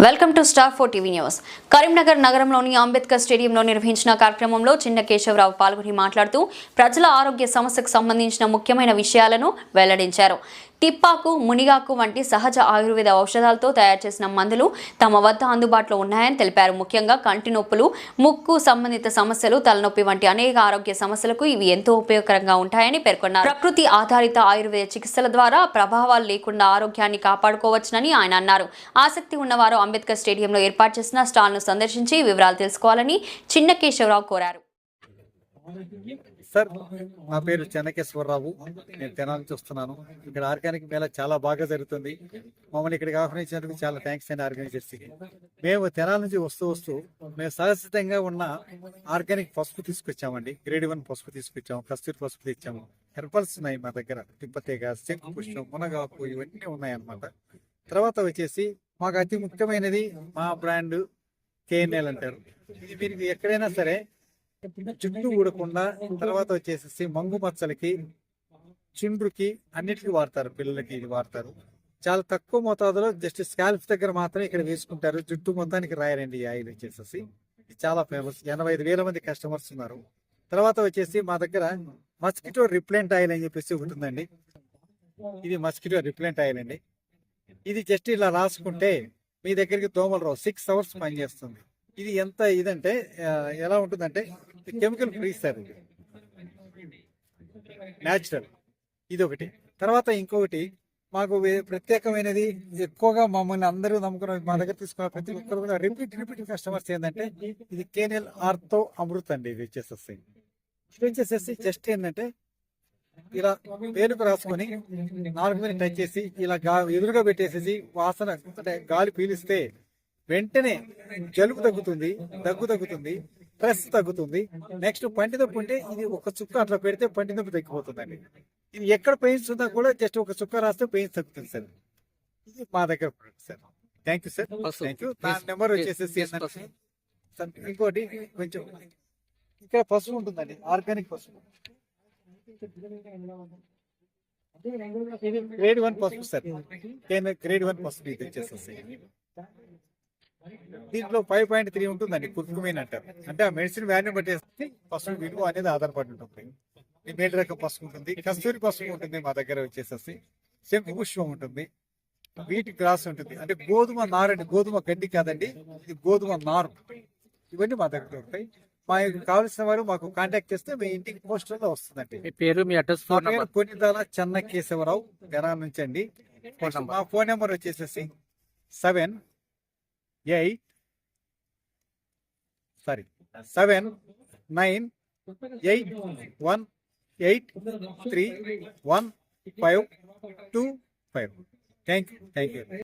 Welcome to star 4 TV news. Karimnagar నగరంలోని అంబేద్కర్ స్టేడియంలో నిర్వహించిన కార్యక్రమంలో చిన్న కేశవరావు పాల్గొని మాట్లాడుతూ ప్రజల ఆరోగ్య సమస్యకు సంబంధించిన ముఖ్యమైన విషయాలను వెల్లడించారు. టిప్పాకు, మునిగాకు వంటి సహజ ఆయుర్వేద ఔషధాలతో తయారు చేసిన మందులు తమ వద్ద అందుబాటులో ఉన్నాయని తెలిపారు. ముఖ్యంగా కంటి నొప్పులు, ముక్కు సంబంధిత సమస్యలు, తలనొప్పి వంటి అనేక ఆరోగ్య సమస్యలకు ఇవి ఎంతో ఉపయోగకరంగా ఉంటాయని పేర్కొన్నారు. ప్రకృతి ఆధారిత ఆయుర్వేద చికిత్సల ద్వారా ప్రభావాలు లేకుండా ఆరోగ్యాన్ని కాపాడుకోవచ్చునని ఆయన అన్నారు. ఆసక్తి ఉన్నవారు అంబేద్కర్ స్టేడియంలో ఏర్పాటు చేసిన స్టాల్ను సందర్శించి వివరాలు తెలుసుకోవాలని చిన్న కేశవరావు కోరారు. సార్, నా పేరు చెన్నకేశ్వరరావు. నేను తెనాలి నుంచి వస్తున్నాను. ఇక్కడ ఆర్గానిక్ మేళ చాలా బాగా జరుగుతుంది. మమ్మల్ని ఇక్కడికి ఆహ్వానించినందుకు చాలా థ్యాంక్స్ అండి ఆర్గనైజర్స్కి. మేము తెనాలి నుంచి వస్తూ మేము సహజసిద్ధంగా ఉన్న ఆర్గానిక్ పసుపు తీసుకొచ్చామండి. గ్రేడ్ 1 పసుపు తీసుకొచ్చాము, కస్తూరి పసుపు తెచ్చాము. హెర్బల్స్ ఉన్నాయి మా దగ్గర, తిప్పతేగ, శంకు పుష్పం, మునగాకు ఇవన్నీ ఉన్నాయన్నమాట. తర్వాత వచ్చేసి మాకు అతి ముఖ్యమైనది మా బ్రాండ్ KNL అంటారు. ఇది మీరు ఎక్కడైనా సరే జుట్టు ఊడకుండా, తర్వాత వచ్చేసి మంగు మచ్చలకి, చిండ్రుకి అన్నిటికీ వాడతారు. పిల్లలకి ఇది వాడతారు. చాలా తక్కువ మోతాదులో జస్ట్ స్కాల్ప్ దగ్గర మాత్రమే ఇక్కడ వేసుకుంటారు. జుట్టు మొత్తానికి రాయరండి ఈ ఆయిల్ వచ్చేసి. ఇది చాలా ఫేమస్. 85,000 మంది కస్టమర్స్ ఉన్నారు. తర్వాత వచ్చేసి మా దగ్గర మస్కిటో రిప్లెంట్ ఆయిల్ అని చెప్పేసి ఒకటి ఉందండి. ఇది మస్కిటో రిప్లెంట్ ఆయిల్ అండి. ఇది జస్ట్ ఇలా రాసుకుంటే మీ దగ్గరికి దోమలు రావు. 6 అవర్స్ పనిచేస్తుంది. ఇది ఎంత ఇదంటే ఎలా ఉంటుందంటే కెమికల్ ఫ్రీ సార్, ఇది న్యాచురల్. ఇది ఒకటి. తర్వాత ఇంకొకటి మాకు ప్రత్యేకమైనది, ఎక్కువగా మమ్మల్ని అందరూ నమ్ముకున్న మా దగ్గర తీసుకున్న ప్రతి ఒక్కరు కూడా రిపీట్ కస్టమర్స్ ఏంటంటే ఇది KNL ఆర్థో అమృత్ అండి. ఇది వచ్చేసేసి జస్ట్ ఏంటంటే ఇలా పేరుకు రాసుకొని 4 మీద టచ్ చేసి ఇలా ఎదురుగా పెట్టేసేసి వాసన అంటే గాలి పీలిస్తే వెంటనే జలుబు తగ్గుతుంది, దగ్గు తగ్గుతుంది, స్ట్రెస్ తగ్గుతుంది. నెక్స్ట్ పంటి నొప్పి ఉంటే ఇది ఒక చుక్క అట్లా పెడితే పంటి నొప్పి తగ్గిపోతుందండి. ఇది ఎక్కడ పెయిన్స్ ఉన్నా కూడా జస్ట్ ఒక చుక్క రాస్తే పెయిన్స్ తగ్గుతుంది సార్. ఇది మా దగ్గర sir. Thank you sir. Thank you. నా నెంబర్ వచ్చేసేసి ఇంకోటి కొంచెం ఇక్కడ పసుపు ఉంటుందండి, ఆర్గానిక్ పసుపు. గ్రేడ్ 1 పసుపు సార్. గ్రేడ్ 1 పసుపు ఇది వచ్చేసేసి. దీంట్లో 5.3 ఉంటుందండి. కుర్కుమీన్ అంటారు. అంటే ఆ మెడిసిన్ వాల్యూ బట్టేసి పసుపు విలువ అనేది ఆధారపడి ఉంటుంది. మేడి రకం పసుపు ఉంటుంది, కస్తూరి పసుపు ఉంటుంది మా దగ్గర వచ్చేసేసి. శంకు పుష్పం ఉంటుంది, వీటి గ్రాస్ ఉంటుంది. అంటే గోధుమ నారు అండి, గోధుమ గడ్డి కాదండి, ఇది గోధుమ నారు. ఇవన్నీ మా దగ్గర ఉంటాయి. మాకు కావాల్సిన వారు మాకు కాంటాక్ట్ చేస్తే మీ ఇంటికి పోస్టర్ లో వస్తుందండి. మీ పేరు, మీ అడ్రస్, ఫోన్ నంబర్. కొన్నిదాల చెన్న కేశవరావు, తెనాలి నుంచి అండి. మా ఫోన్ నెంబర్ వచ్చేసేసి 7981831525. Thank you.